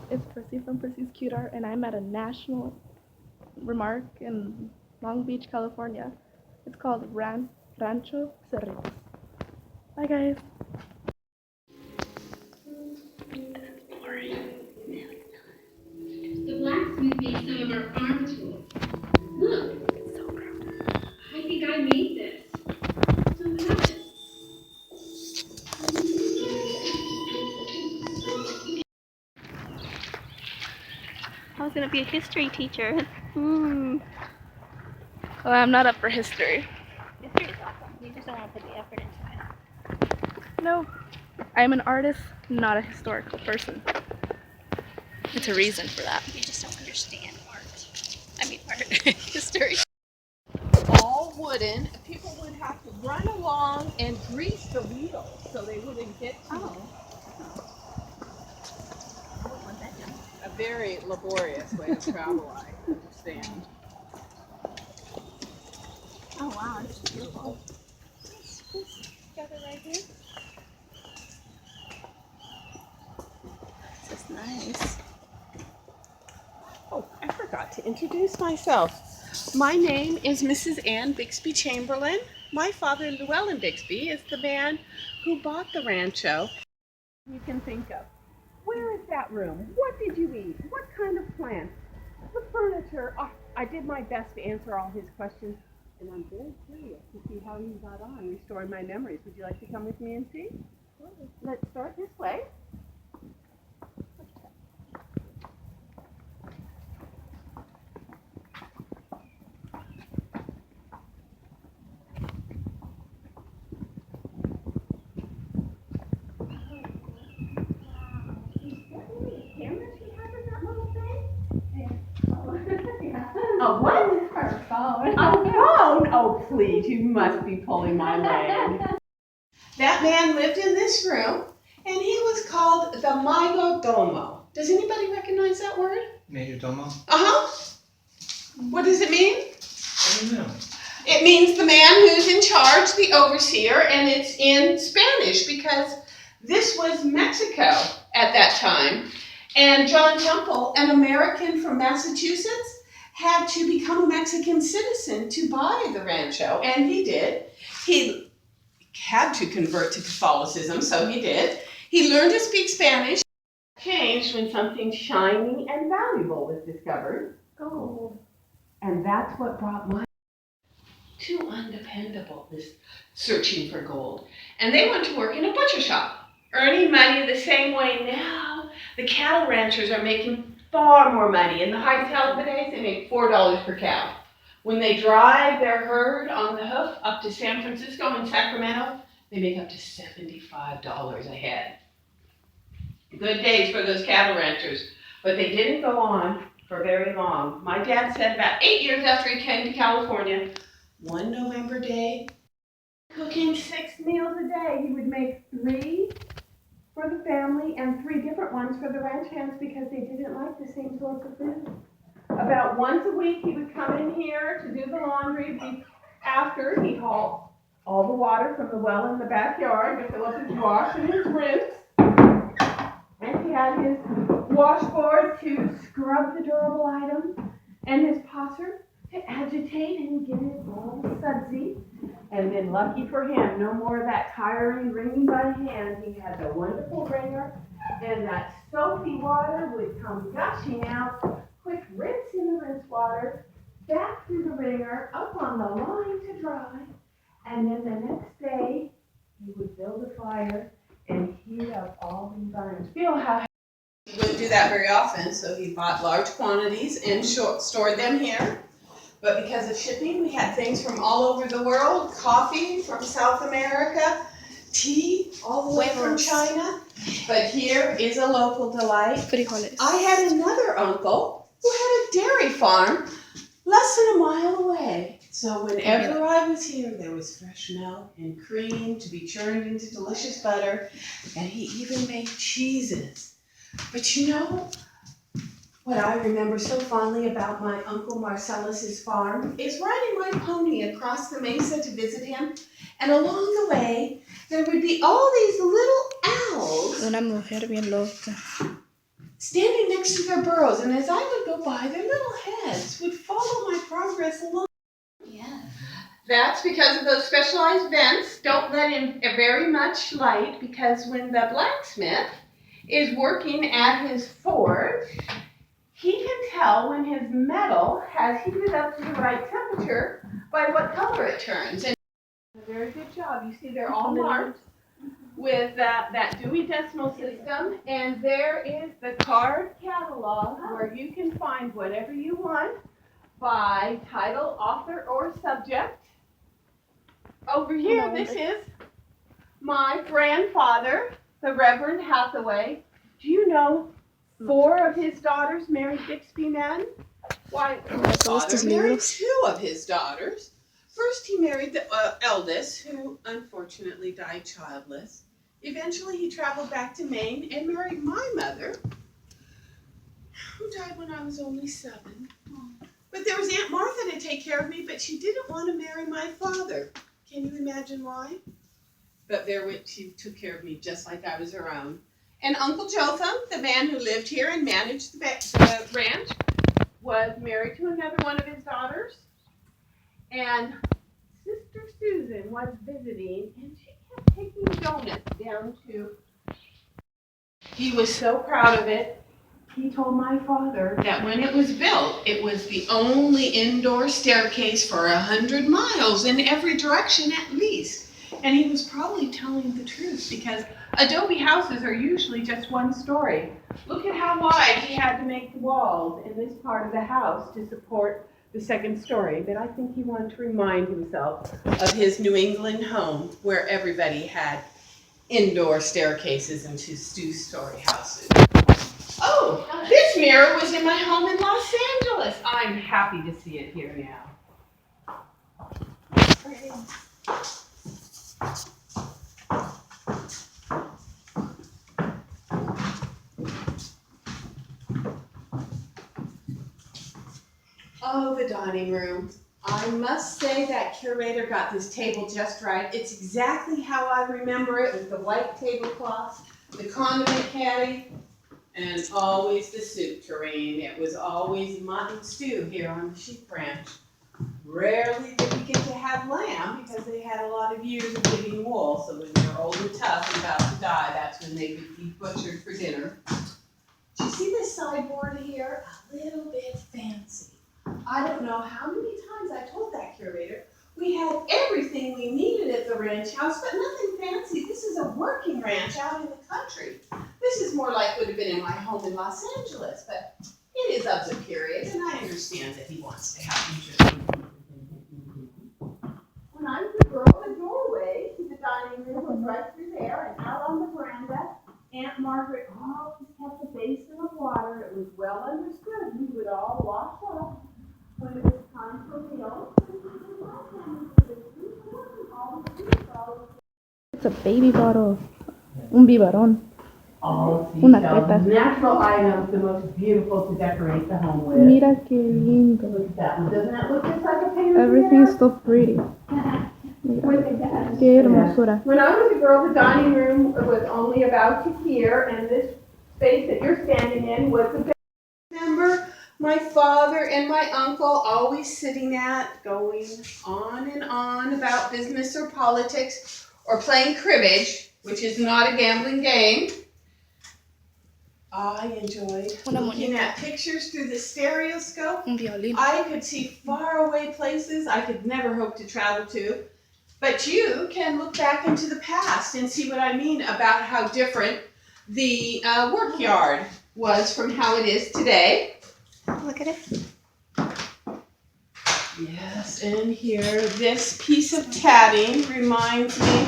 It's Prissy from Prissyscuteart, and I'm at a national remark in Long Beach, California. It's called Rancho Cerritos. Bye, guys. The blacksmith made some of our farm tools. Look, I think I made this. So have it. I was gonna be a history teacher. Well, I'm not up for history. History is awesome. You just don't want to put the effort into it. No, I'm an artist, not a historical person. It's a reason for that. You just don't understand art. I mean art. History. All wooden. People would have to run along and grease the wheels so they wouldn't get to a very laborious way to travel, I understand. Oh wow, it's beautiful. Got it right here. This is nice. Oh, I forgot to introduce myself. My name is Mrs. Ann Bixby Chamberlain. My father, Llewellyn Bixby, is the man who bought the rancho. You can think of. Where is that room? What did you eat? What kind of plants? The furniture. Oh, I did my best to answer all his questions, and I'm very curious to see how he got on restoring my memories. Would you like to come with me and see? Let's start this way. A what? Her phone. A phone? Oh, please, you must be pulling my leg. That man lived in this room, and he was called the Mayordomo. Does anybody recognize that word? Mayordomo? Uh-huh. What does it mean? I don't know. It means the man who's in charge, the overseer, and it's in Spanish because this was Mexico at that time. And John Temple, an American from Massachusetts, had to become a Mexican citizen to buy the rancho, and he did. He had to convert to Catholicism, so he did. He learned to speak Spanish. Changed when something shiny and valuable was discovered. Gold. And that's what brought my too undependable, this searching for gold. And they went to work in a butcher shop, earning money the same way now. The cattle ranchers are making far more money. In the high talent days, they make $4 per cow. When they drive their herd on the hoof up to San Francisco and Sacramento, they make up to $75 a head. Good days for those cattle ranchers, but they didn't go on for very long. My dad said about 8 years after he came to California, one November day, cooking 6 meals a day. He would make 3 for the family and 3 different ones for the ranch hands because they didn't like the same sorts of food. About once a week, he would come in here to do the laundry. After, he hauled all the water from the well in the backyard to fill up his wash and his rinse. And he had his washboard to scrub the durable items and his posser to agitate and get it all sudsy. And then lucky for him, no more of that tiring wringing by hand. He had the wonderful wringer, and that soapy water would come gushing out. Quick rinse in the rinse water, back through the wringer, up on the line to dry. And then the next day, he would build a fire and heat up all the environments. Feel how he wouldn't do that very often, so he bought large quantities and stored them here. But because of shipping, we had things from all over the world, coffee from South America, tea all the way from China. But here is a local delight. Frijoles. I had another uncle who had a dairy farm less than a mile away. So whenever I was here, there was fresh milk and cream to be churned into delicious butter, and he even made cheeses. But you know, what I remember so fondly about my Uncle Marcellus's farm is riding my pony across the mesa to visit him, and along the way, there would be all these little owls Una mujer bien loca. standing next next to their burrows, and as I would go by, their little heads would follow my progress along. Yeah. That's because of those specialized vents. Don't let in very much light, because when the blacksmith is working at his forge, he can tell when his metal has heated up to the right temperature by what color it turns. And a very good job. You see they're all marked with that Dewey Decimal System, and there is the card catalog where you can find whatever you want by title, author, or subject. Over here, this is my grandfather, the Reverend Hathaway. Do you know 4 of his daughters married Bixby men? Why, his father married 2 of his daughters. First, he married the eldest, who unfortunately died childless. Eventually, he traveled back to Maine and married my mother, who died when I was only 7. But there was Aunt Martha to take care of me, but she didn't want to marry my father. Can you imagine why? But she took care of me just like I was her own. And Uncle Jotham, the man who lived here and managed the ranch, was married to another one of his daughters. And Sister Susan was visiting, and she kept taking donuts down to. He was so proud of it. He told my father that when it was built, it was the only indoor staircase for 100 miles in every direction at least. And he was probably telling the truth, because adobe houses are usually just 1 story. Look at how wide he had to make the walls in this part of the house to support the 2nd story. But I think he wanted to remind himself of his New England home, where everybody had indoor staircases into 2-story houses. Oh, this mirror was in my home in Los Angeles. I'm happy to see it here now. Oh, the dining room. I must say that curator got this table just right. It's exactly how I remember it, with the white tablecloth, the condiment caddy, and always the soup tureen. It was always mutton stew here on the sheep ranch. Rarely did we get to have lamb, because they had a lot of years of living wool, so when they're old and tough and about to die, that's when they could be butchered for dinner. Do you see this sideboard here? A little bit fancy. I don't know how many times I told that curator we had everything we needed at the ranch house, but nothing fancy. This is a working ranch out in the country. This is more like would have been in my home in Los Angeles, but it is of the period, and I understand that he wants to have interesting. When I was a girl, the doorway to the dining room was right through there, and out on the veranda, Aunt Margaret always kept a basin of water. It was well understood we would all wash up when it was time for meals. It's a baby bottle. Un biberón. All Una teta. natural items, the most beautiful to decorate the home with. Mira qué lindo. Look at that one. Doesn't that look just like a painting? Everything's so pretty. Qué hermosura. When I was a girl, the dining room was only about to here, and this space that you're standing in was the bed. Remember my father and my uncle always sitting at, going on and on about business or politics, or playing cribbage, which is not a gambling game. I enjoyed looking at pictures through the stereoscope. Un violín. I could see faraway places I could never hope to travel to. But you can look back into the past and see what I mean about how different the work yard was from how it is today. Look at it. Yes, and here, this piece of tatting reminds me,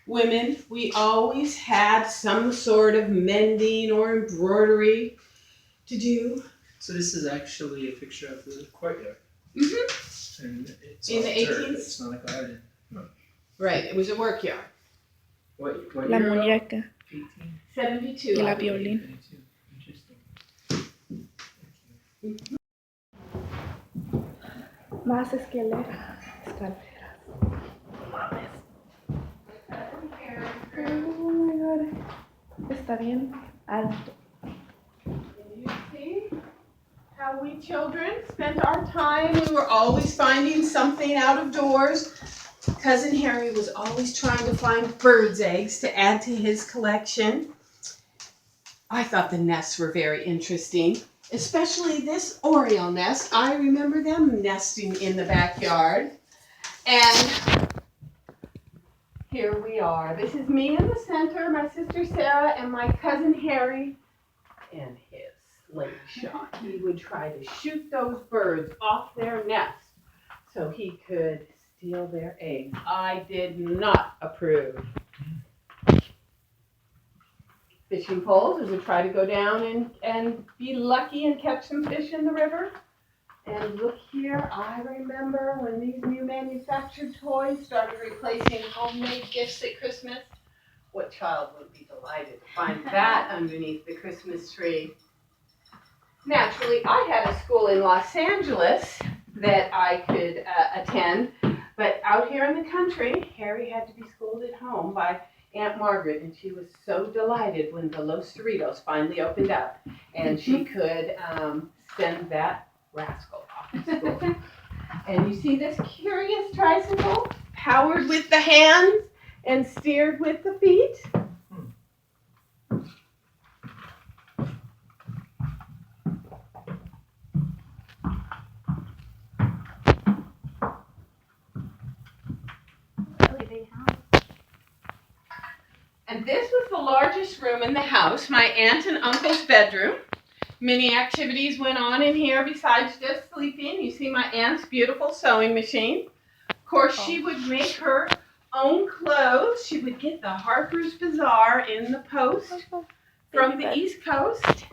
women, we always had some sort of mending or embroidery to do. So this is actually a picture of the courtyard. Mm-hmm. And it's In all the dirt. 18th? It's not a garden. Right, it was a work yard. What La year? muñeca 18. 72. y la I believe. violín. 22. Interesting. Más escaleras. Mames. Oh my god. Está bien alto. Can you how we children spent our time. We were always finding something out of doors. Cousin Harry was always trying to find birds' eggs to add to his collection. I thought the nests were very interesting, especially this oriole nest. I remember them nesting in the backyard. And here we are. This is me in the center, my sister Sarah, and my cousin Harry and his slingshot. He would try to shoot those birds off their nest so he could steal their eggs. I did not approve. Fishing poles, we would try to go down and be lucky and catch some fish in the river. And look here, I remember when these new manufactured toys started replacing homemade gifts at Christmas. What child would be delighted to find that underneath the Christmas tree? Naturally, I had a school in Los Angeles that I could attend, but out here in the country, Harry had to be schooled at home by Aunt Margaret, and she was so delighted when the Los Cerritos finally opened up, and she could send that rascal off to school. And you see this curious tricycle, powered with the hands and steered with the feet? Really big house. And this was the largest room in the house, my aunt and uncle's bedroom. Many activities went on in here besides just sleeping. You see my aunt's beautiful sewing machine. Of course, she would make her own clothes. She would get the Harper's Bazaar in the post from the East Coast.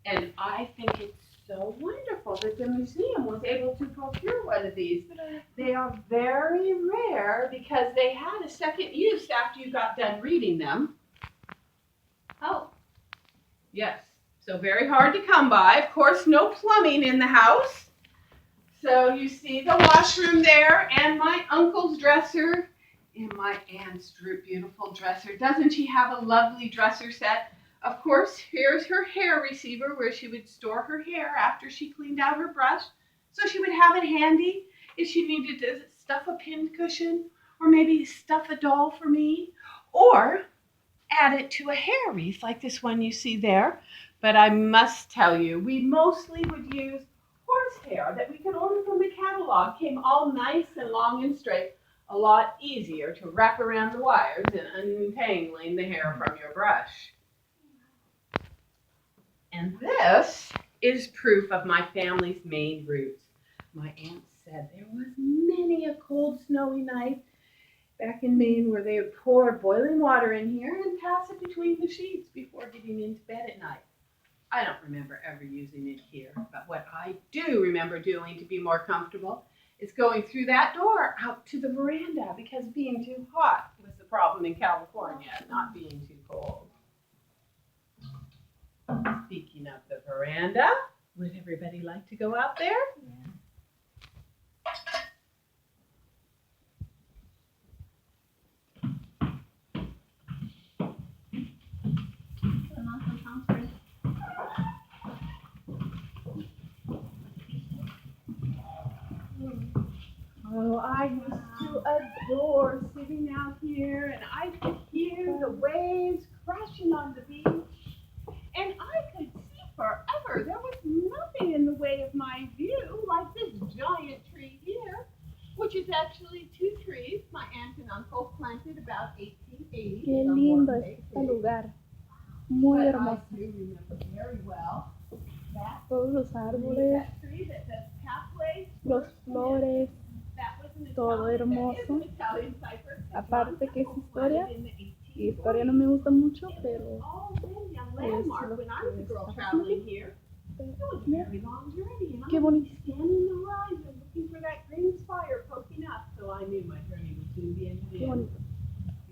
And I think it's so wonderful that the museum was able to procure one of these. They are very rare because they had a second use after you got done reading them. Oh, yes. So very hard to come by. Of course, no plumbing in the house. So you see the washroom there and my uncle's dresser and my aunt's beautiful dresser. Doesn't she have a lovely dresser set? Of course, here's her hair receiver where she would store her hair after she cleaned out her brush. So she would have it handy if she needed to stuff a pincushion or maybe stuff a doll for me or add it to a hair wreath like this one you see there. But I must tell you, we mostly would use horsehair that we could order from the catalog. Came all nice and long and straight. A lot easier to wrap around the wires than untangling the hair from your brush. And this is proof of my family's Maine roots. My aunt said there was many a cold, snowy night back in Maine where they would pour boiling water in here and pass it between the sheets before getting into bed at night. I don't remember ever using it here, but what I do remember doing to be more comfortable is going through that door out to the veranda because being too hot was the problem in California, not being too cold. Speaking of the veranda, would everybody like to go out there? Yeah. Oh, I used to adore sitting out here and I could hear the waves crashing on the beach and I could see forever. There was nothing in the way of my view like this giant tree here, which is actually two trees my aunt and uncle planted about 1880. Qué lindo es este lugar. Muy But hermoso. I do remember very well that Todos los árboles, tree that the pathway los flores, todo hermoso. Aparte que es historia, y historia no me gusta mucho, pero es lo que está pasando aquí. Pero, mira, qué bonito.